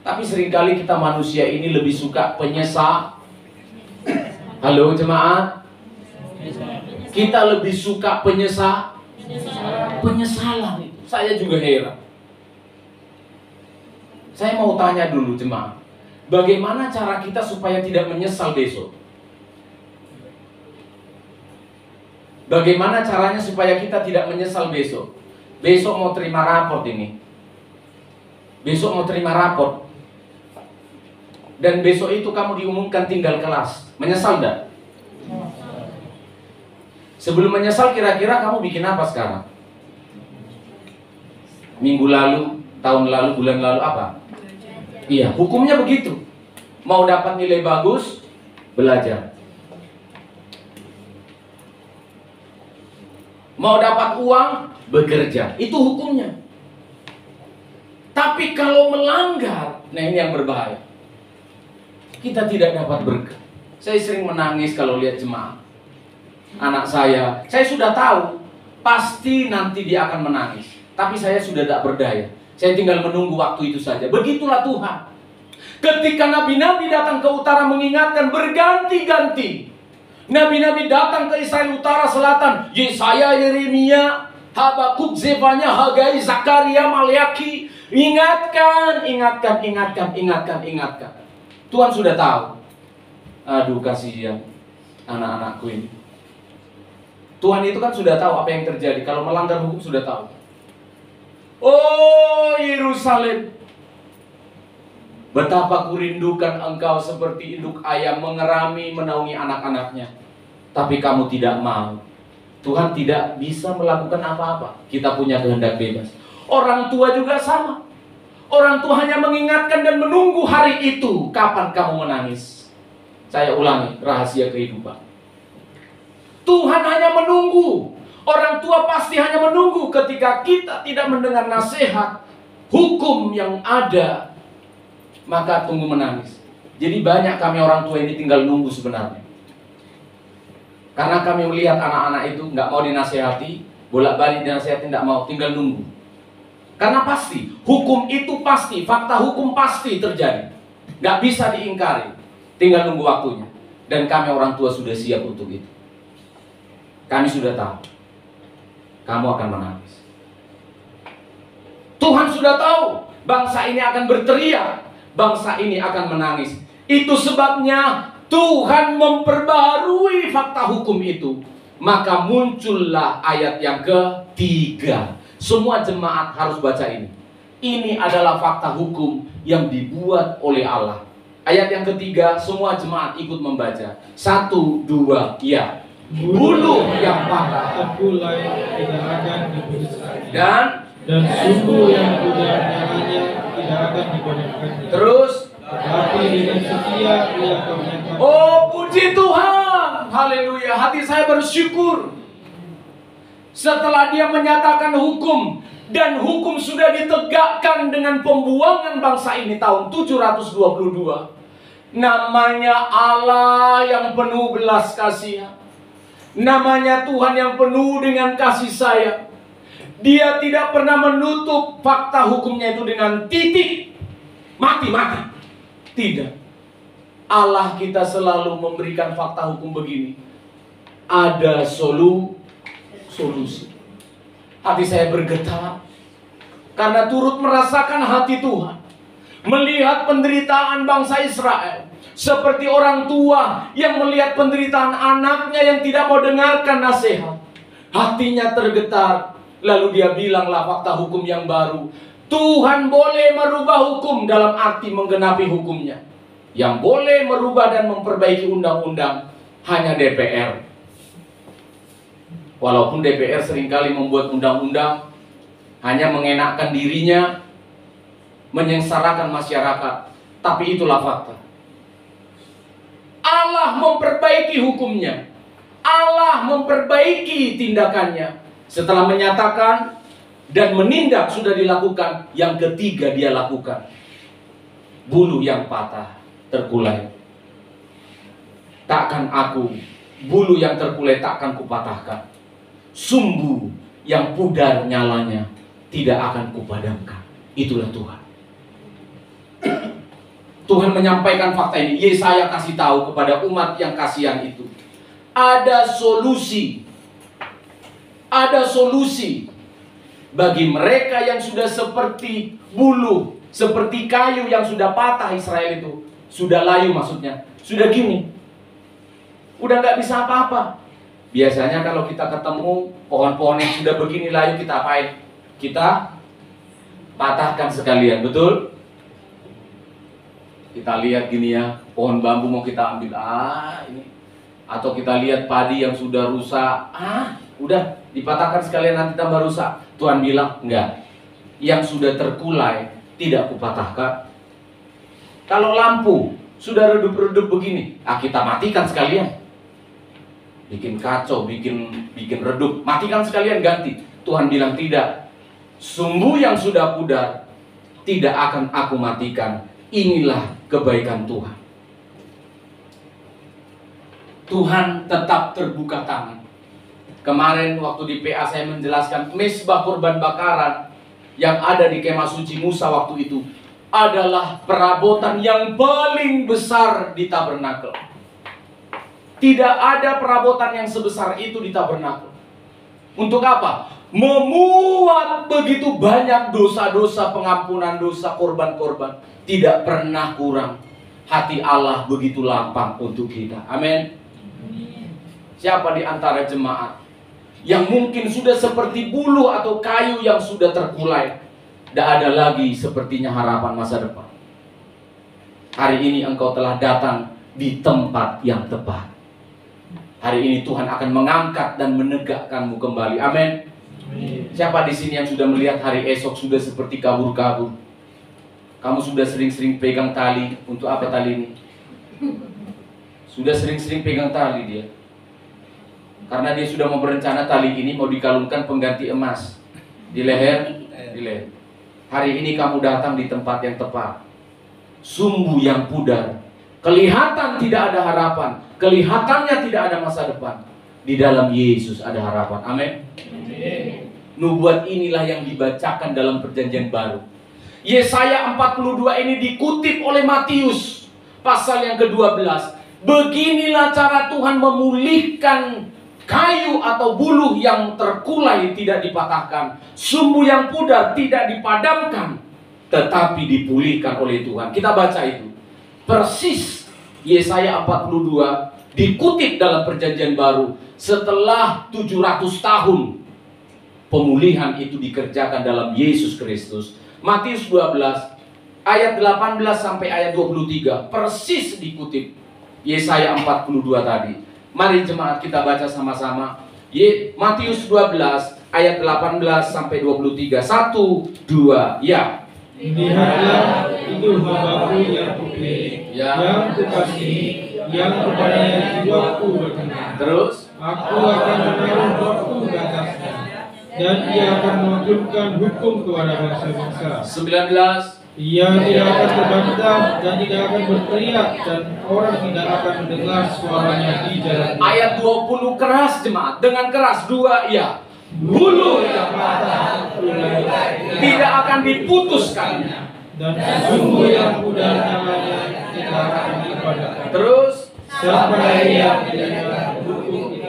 Tapi seringkali kita manusia ini lebih suka penyesal. Halo jemaat. Kita lebih suka penyesalan itu. Saya juga heran. Saya mau tanya dulu jemaat, bagaimana cara kita supaya tidak menyesal besok? Bagaimana caranya supaya kita tidak menyesal besok? Besok mau terima raport ini. Besok mau terima raport. Dan besok itu kamu diumumkan tinggal kelas. Menyesal enggak? Sebelum menyesal kira-kira kamu bikin apa sekarang? Minggu lalu, tahun lalu, bulan lalu apa? Iya, hukumnya begitu. Mau dapat nilai bagus, belajar. Mau dapat uang, bekerja. Itu hukumnya. Tapi kalau melanggar, nah ini yang berbahaya. Kita tidak dapat berkah. Saya sering menangis kalau lihat jemaat. Anak saya sudah tahu, pasti nanti dia akan menangis. Tapi saya sudah tak berdaya. Saya tinggal menunggu waktu itu saja. Begitulah Tuhan. Ketika nabi-nabi datang ke utara mengingatkan, berganti-ganti. Nabi-nabi datang ke Israel utara selatan. Yesaya, Yeremia, Habakuk, Zefanya, Hagai, Zakaria, Maleaki. Ingatkan. Tuhan sudah tahu. Aduh, kasihan anak-anakku ini. Tuhan itu kan sudah tahu apa yang terjadi. Kalau melanggar hukum sudah tahu. Oh Yerusalem, betapa kurindukan engkau seperti induk ayam mengerami menaungi anak-anaknya. Tapi kamu tidak mau. Tuhan tidak bisa melakukan apa-apa. Kita punya kehendak bebas. Orang tua juga sama. Orang tua hanya mengingatkan dan menunggu hari itu. Kapan kamu menangis? Saya ulangi, rahasia kehidupan. Tuhan hanya menunggu. Orang tua pasti hanya menunggu ketika kita tidak mendengar nasihat, hukum yang ada, maka tunggu menangis. Jadi banyak kami orang tua ini tinggal nunggu sebenarnya. Karena kami melihat anak-anak itu nggak mau dinasehati, bolak-balik dinasehati nggak mau, tinggal nunggu. Karena pasti, hukum itu pasti, fakta hukum pasti terjadi. Nggak bisa diingkari, tinggal nunggu waktunya. Dan kami orang tua sudah siap untuk itu. Kami sudah tahu, kamu akan menangis. Tuhan sudah tahu, bangsa ini akan berteriak, bangsa ini akan menangis. Itu sebabnya Tuhan memperbaharui fakta hukum itu. Maka muncullah ayat yang ketiga. Semua jemaat harus baca ini. Ini adalah fakta hukum yang dibuat oleh Allah. Ayat yang ketiga, semua jemaat ikut membaca. 1, 2, ya. Bulu yang patah
terkulai tidak akan diputuskan,
dan
sumbu yang pudar nyalanya tidak akan dipadamkannya.
terus,
Tapi dengan setia ia akan menyatakan.
oh puji Tuhan, haleluya. Hati saya bersyukur. Setelah dia menyatakan hukum, dan hukum sudah ditegakkan dengan pembuangan bangsa ini tahun 722. Namanya Allah yang penuh belas kasihan. Namanya Tuhan yang penuh dengan kasih sayang. Dia tidak pernah menutup fakta hukumnya itu dengan titik. Mati-mati. Tidak. Allah kita selalu memberikan fakta hukum begini. Ada solusi. Hati saya bergetar karena turut merasakan hati Tuhan. Melihat penderitaan bangsa Israel. Seperti orang tua yang melihat penderitaan anaknya yang tidak mau dengarkan nasihat. Hatinya tergetar. Lalu dia bilanglah fakta hukum yang baru. Tuhan boleh merubah hukum dalam arti menggenapi hukumnya. Yang boleh merubah dan memperbaiki undang-undang hanya DPR. Walaupun DPR seringkali membuat undang-undang hanya mengenakkan dirinya, menyengsarakan masyarakat. Tapi itulah fakta. Allah memperbaiki hukumnya. Allah memperbaiki tindakannya. Setelah menyatakan dan menindak sudah dilakukan, yang ketiga dia lakukan. Bulu yang patah terkulai. Takkan aku, bulu yang terkulai takkan kupatahkan. Sumbu yang pudar nyalanya tidak akan kupadamkan. Itulah Tuhan. Tuhan menyampaikan fakta ini. Yesaya kasih tahu kepada umat yang kasihan itu. Ada solusi. Ada solusi bagi mereka yang sudah seperti bulu, seperti kayu yang sudah patah Israel itu. Sudah layu maksudnya. Sudah gini. Udah gak bisa apa-apa. Biasanya kalau kita ketemu pohon-pohon yang sudah begini layu, kita apain? Kita patahkan sekalian, betul? Kita lihat gini ya, pohon bambu mau kita ambil, ini. Atau kita lihat padi yang sudah rusak, udah dipatahkan sekalian nanti tambah rusak. Tuhan bilang, enggak. Yang sudah terkulai tidak kupatahkan. Kalau lampu sudah redup-redup begini, kita matikan sekalian. Bikin kacau, bikin redup, matikan sekalian, ganti. Tuhan bilang tidak. Sumbu yang sudah pudar tidak akan aku matikan. Inilah kebaikan Tuhan. Tuhan tetap terbuka tangan. Kemarin waktu di PA saya menjelaskan mezbah kurban bakaran yang ada di kemah suci Musa waktu itu adalah perabotan yang paling besar di tabernakel. Tidak ada perabotan yang sebesar itu di tabernakel. Untuk apa? Memuat begitu banyak dosa-dosa, pengampunan dosa, korban-korban. Tidak pernah kurang. Hati Allah begitu lapang untuk kita. Amin. Siapa di antara jemaat yang mungkin sudah seperti bulu atau kayu yang sudah terkulai, tidak ada lagi sepertinya harapan masa depan. Hari ini engkau telah datang di tempat yang tepat. Hari ini Tuhan akan mengangkat dan menegakkanmu kembali. Amin. Siapa di sini yang sudah melihat hari esok sudah seperti kabur-kabur? Kamu sudah sering-sering pegang tali. Untuk apa tali ini? Sudah sering-sering pegang tali dia. Karena dia sudah mau berencana tali ini mau dikalungkan pengganti emas di leher, Hari ini kamu datang di tempat yang tepat. Sumbu yang pudar, kelihatan tidak ada harapan, kelihatannya tidak ada masa depan. Di dalam Yesus ada harapan. Amin. Nubuat inilah yang dibacakan dalam perjanjian baru. Yesaya 42 ini dikutip oleh Matius pasal yang ke-12. Beginilah cara Tuhan memulihkan kayu atau buluh yang terkulai tidak dipatahkan, sumbu yang pudar tidak dipadamkan, tetapi dipulihkan oleh Tuhan. Kita baca itu. Persis Yesaya 42 dikutip dalam perjanjian baru setelah 700 tahun pemulihan itu dikerjakan dalam Yesus Kristus. Matius 12 ayat 18 sampai ayat 23 persis dikutip Yesaya 42 tadi. Mari jemaat kita baca sama-sama. Matius 12 ayat 18 sampai 23. 1, 2, ya.
Lihatlah, itu hamba-Ku yang kupilih, yang kukasihi, yang kepadanya jiwaku berkenan.
Terus
Aku akan menaruh rohku ke atasnya, dan ia akan mengaturkan hukum kepada bangsa-bangsa.
19.
Ia tidak akan berbantah dan tidak akan berteriak, dan orang tidak akan mendengar suaranya di jalan.
Ayat 20 keras jemaat, dengan keras. 2, ya. Bulu yang patah tidak akan diputuskan,
dan sumbu yang pudar namanya tidak akan dipadamkan.
terus
Sampai ia menjadikan hukum itu.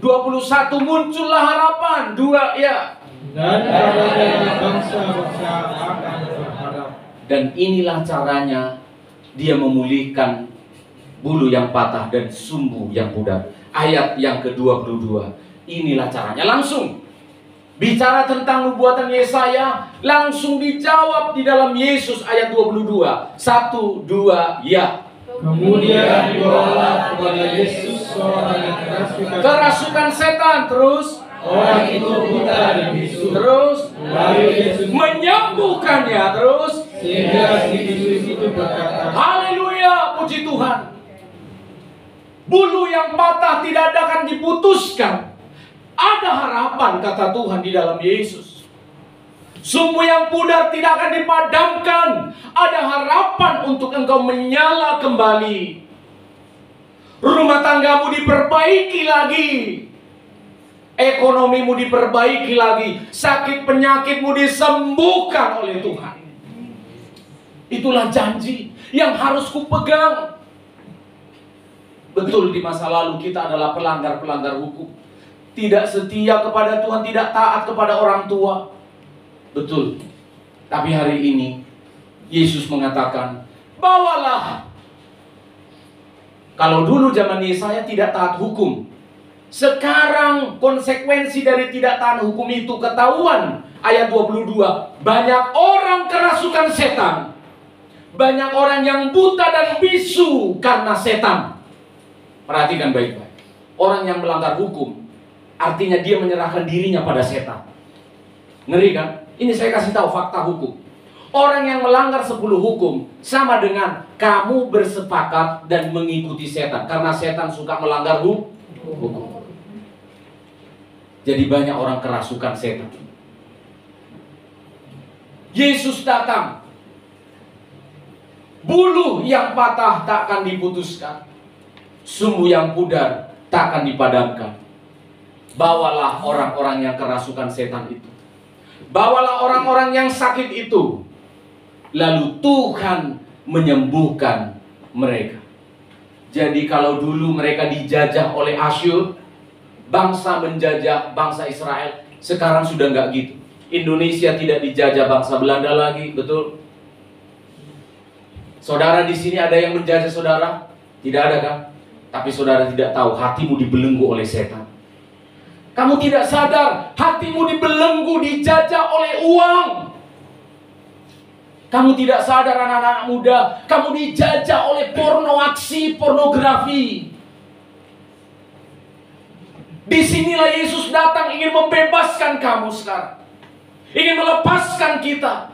21 muncullah harapan. 2, ya.
Dan padanya bangsa-bangsa akan berharap.
Dan inilah caranya dia memulihkan bulu yang patah dan sumbu yang pudar. Ayat yang ke-22. Inilah caranya. Langsung bicara tentang nubuatan Yesaya, langsung dijawab di dalam Yesus ayat 22. 1, 2, ya.
Kemudian dibawalah kepada Yesus seorang yang
Kerasukan setan. Terus
orang itu buta dan bisu.
Terus
Lalu Yesus
menyembuhkannya. Terus
sehingga si bisu itu berkata,
haleluya, puji Tuhan. Bulu yang patah tidak akan diputuskan. Ada harapan kata Tuhan di dalam Yesus. Sumbu yang pudar tidak akan dipadamkan. Ada harapan untuk engkau menyala kembali. Rumah tanggamu diperbaiki lagi. Ekonomimu diperbaiki lagi. Sakit penyakitmu disembuhkan oleh Tuhan. Itulah janji yang harus kupegang. Betul, di masa lalu kita adalah pelanggar-pelanggar hukum. Tidak setia kepada Tuhan, tidak taat kepada orang tua. Betul. Tapi hari ini Yesus mengatakan, bawalah. Kalau dulu zaman Yesaya tidak taat hukum, sekarang konsekuensi dari tidak taat hukum itu ketahuan. Ayat 22, banyak orang kerasukan setan. Banyak orang yang buta dan bisu karena setan. Perhatikan baik-baik. Orang yang melanggar hukum, artinya dia menyerahkan dirinya pada setan. Ngeri kan? Ini saya kasih tahu fakta hukum. Orang yang melanggar 10 hukum sama dengan kamu bersepakat dan mengikuti setan. Karena setan suka melanggar hukum. Jadi banyak orang kerasukan setan. Yesus datang. Bulu yang patah tak akan diputuskan. Sumbu yang pudar tak akan dipadamkan. Bawalah orang-orang yang kerasukan setan itu. Bawalah orang-orang yang sakit itu. Lalu Tuhan menyembuhkan mereka. Jadi kalau dulu mereka dijajah oleh Asyur, bangsa menjajah bangsa Israel, sekarang sudah nggak gitu. Indonesia tidak dijajah bangsa Belanda lagi, betul? Saudara di sini ada yang menjajah saudara? Tidak ada kan? Tapi saudara tidak tahu hatimu dibelenggu oleh setan. Kamu tidak sadar hatimu dibelenggu, dijajah oleh uang. Kamu tidak sadar anak-anak muda, kamu dijajah oleh porno, aksi pornografi. Disinilah Yesus datang ingin membebaskan kamu sekarang. Ingin melepaskan kita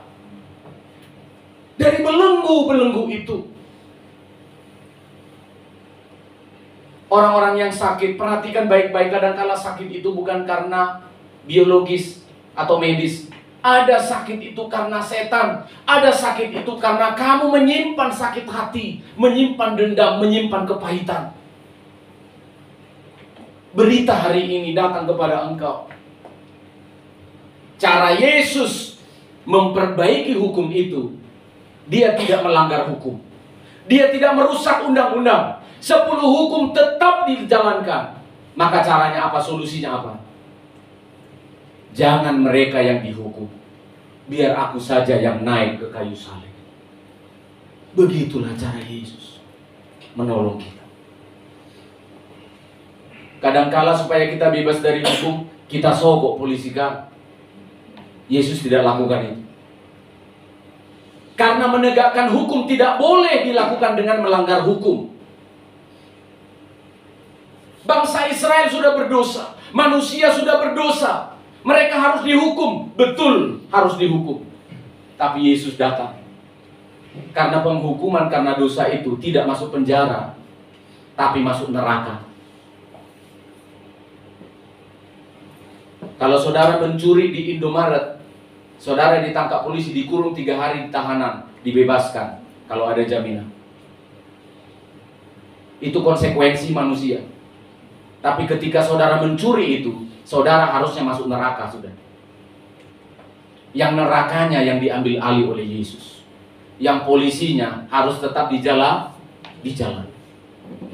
dari belenggu-belenggu itu. Orang-orang yang sakit, perhatikan baik-baik, kadang-kala sakit itu bukan karena biologis atau medis, Ada sakit itu karena setan. Ada sakit itu karena kamu menyimpan sakit hati, menyimpan dendam, menyimpan kepahitan. Berita hari ini datang kepada engkau. Cara Yesus memperbaiki hukum itu, Dia tidak melanggar hukum. Dia tidak merusak undang-undang. 10 hukum tetap dijalankan. Maka caranya apa? Solusinya apa? Jangan mereka yang dihukum, biar aku saja yang naik ke kayu salib. Begitulah cara Yesus menolong kita. Kadangkala supaya kita bebas dari hukum, kita sogok polisi kan. Yesus tidak lakukan itu. Karena menegakkan hukum tidak boleh dilakukan dengan melanggar hukum. Bangsa Israel sudah berdosa, manusia sudah berdosa. Mereka harus dihukum, betul harus dihukum. Tapi Yesus datang. Karena penghukuman karena dosa itu tidak masuk penjara, tapi masuk neraka. Kalau saudara mencuri di Indomaret, saudara ditangkap polisi, dikurung 3 hari di tahanan, dibebaskan kalau ada jaminan. Itu konsekuensi manusia. Tapi ketika saudara mencuri itu, saudara harusnya masuk neraka sudah. Yang nerakanya yang diambil alih oleh Yesus. Yang polisinya harus tetap di jalan.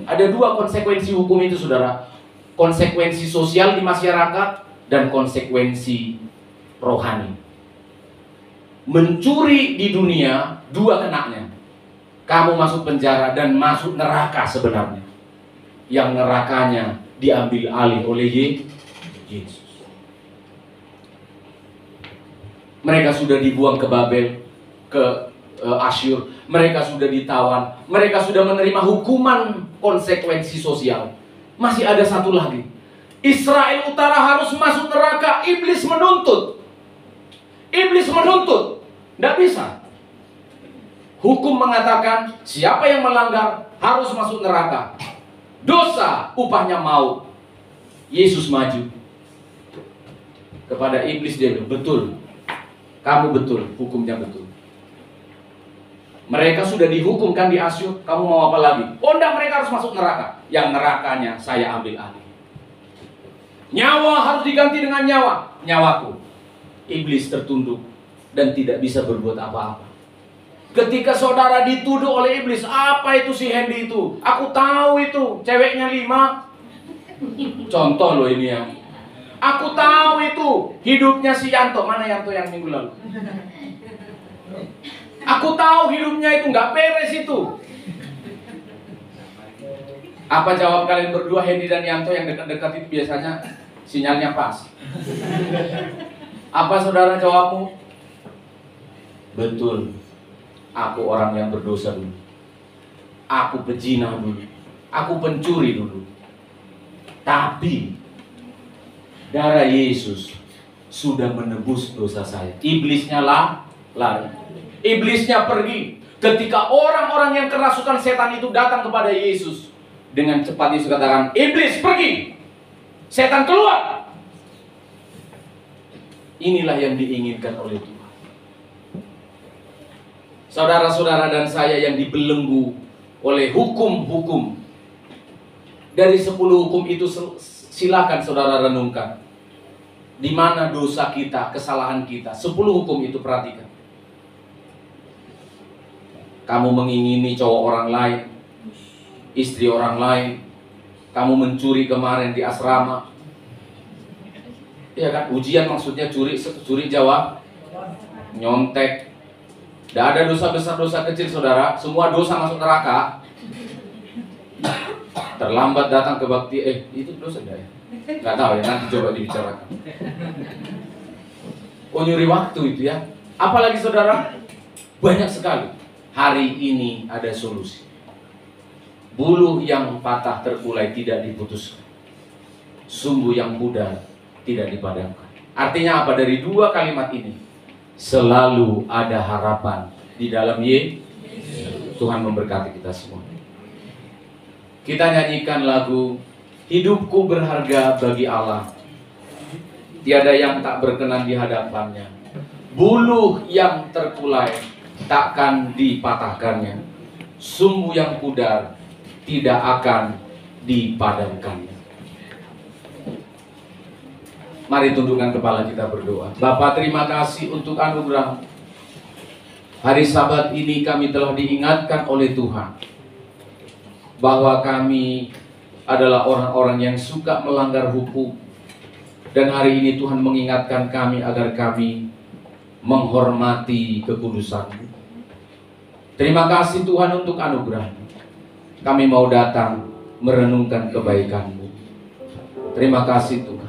Ada 2 konsekuensi hukum itu, saudara. Konsekuensi sosial di masyarakat dan konsekuensi rohani. Mencuri di dunia 2 kenanya. Kamu masuk penjara dan masuk neraka sebenarnya. Yang nerakanya diambil alih oleh Yesus. Mereka sudah dibuang ke Babel, ke Asyur. Mereka sudah ditawan. Mereka sudah menerima hukuman konsekuensi sosial. Masih ada satu lagi. Israel Utara harus masuk neraka. Iblis menuntut. Tidak bisa. Hukum mengatakan siapa yang melanggar harus masuk neraka. Dosa upahnya maut. Yesus maju kepada iblis, dia bilang, betul, kamu betul, hukumnya betul. Mereka sudah dihukumkan di Asyur, kamu mau apa lagi? Oh enggak, mereka harus masuk neraka. Yang nerakanya saya ambil alih. Nyawa harus diganti dengan nyawaku. Iblis tertunduk dan tidak bisa berbuat apa-apa. Ketika saudara dituduh oleh iblis, apa itu si Hendy itu? Aku tahu itu, ceweknya 5. Contoh loh ini ya. Aku tahu itu, hidupnya si Yanto. Mana Yanto yang minggu lalu? Aku tahu hidupnya itu nggak beres itu. Apa jawab kalian berdua, Hendy dan Yanto yang dekat-dekat itu biasanya sinyalnya pas? Apa saudara jawabmu? Betul. Aku orang yang berdosa dulu. Aku pezina dulu. Aku pencuri dulu. Tapi darah Yesus sudah menebus dosa saya. Iblisnya lari. Iblisnya pergi. Ketika orang-orang yang kerasukan setan itu datang kepada Yesus, dengan cepat Yesus katakan, iblis pergi, setan keluar. Inilah yang diinginkan oleh Tuhan. Saudara-saudara dan saya yang dibelenggu oleh hukum-hukum. Dari 10 hukum itu silakan saudara renungkan. Di mana dosa kita, kesalahan kita. 10 hukum itu perhatikan. Kamu mengingini cowok orang lain, istri orang lain. Kamu mencuri kemarin di asrama. Iya kan, ujian maksudnya curi jawab. Nyontek. Tidak ada dosa besar, dosa kecil saudara. Semua dosa masuk neraka. Terlambat datang ke bakti. Itu dosa enggak ya? Nggak tahu ya, nanti coba dibicarakan. Oh, nyuri waktu itu ya. Apalagi saudara, banyak sekali. Hari ini ada solusi. Bulu yang patah terkulai tidak diputuskan. Sumbu yang pudar tidak dipadamkan. Artinya apa? Dari 2 kalimat ini selalu ada harapan di dalam Yesus. Tuhan memberkati kita semua. Kita nyanyikan lagu Hidupku Berharga Bagi Allah. Tiada yang tak berkenan di hadapannya. Buluh yang terkulai takkan dipatahkannya, sumbu yang pudar tidak akan dipadamkannya. Mari tundukkan kepala kita berdoa. Bapa, terima kasih untuk anugerah. Hari Sabat ini kami telah diingatkan oleh Tuhan bahwa kami adalah orang-orang yang suka melanggar hukum. Dan hari ini Tuhan mengingatkan kami agar kami menghormati kekudusan-Mu. Terima kasih Tuhan untuk anugerah. Kami mau datang merenungkan kebaikan-Mu. Terima kasih Tuhan.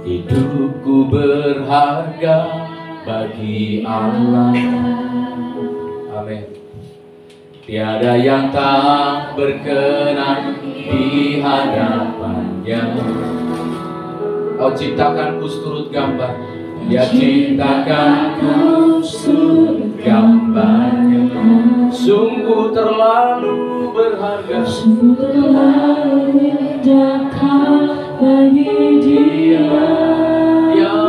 Hidupku berharga bagi Allah. Amin. Tiada yang tak berkenan di hadapan-Nya. Kau ciptakanku seturut gambar, Dia ciptakanku seturut gambar-Nya. Sungguh terlalu berharga, sungguh terlalu indah bagi Dia. Dia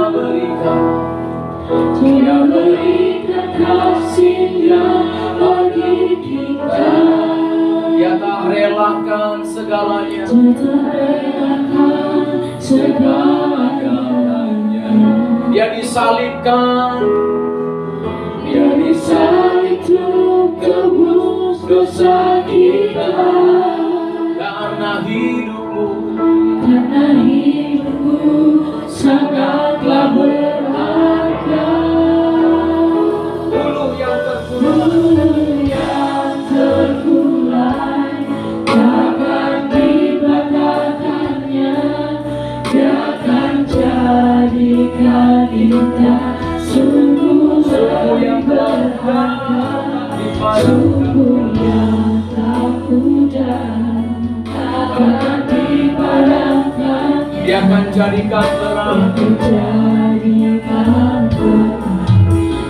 berikan kasih-Nya bagi kita. Dia tak relakan segalanya, segalanya. Dia disalibkan, Dia disalib untuk tebus dosa kita. Karena hidupmu sangatlah berharga. Buluh yang terkulai takkan dipatahkannya. Dia akan jadikan indah sungguh yang berharga, sungguh yang tak pudar akan dipadamkan. Dia akan jadikan terang,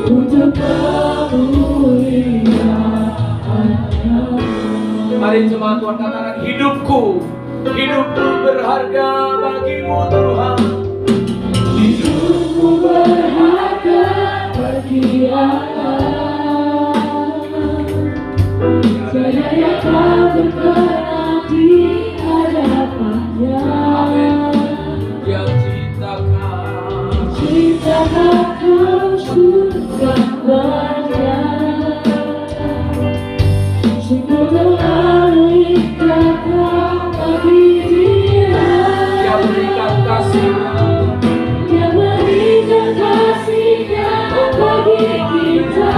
untuk kemuliaan-Nya. Mari jemaat Tuhan katakan, hidupku berharga bagi-Mu Tuhan. Hidupku berharga bagi Allah. Saya yang tak berkenan di hadapan-Nya. Yang ciptakan Kau surga Bapa. Sungguh terlalu indah bagi Dia. Dia berikan kasih-Nya, Dia berikan kasih-Nya bagi kita.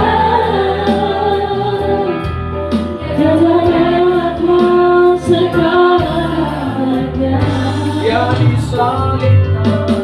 Dia terlewatkan segalanya. Dia disalibkan,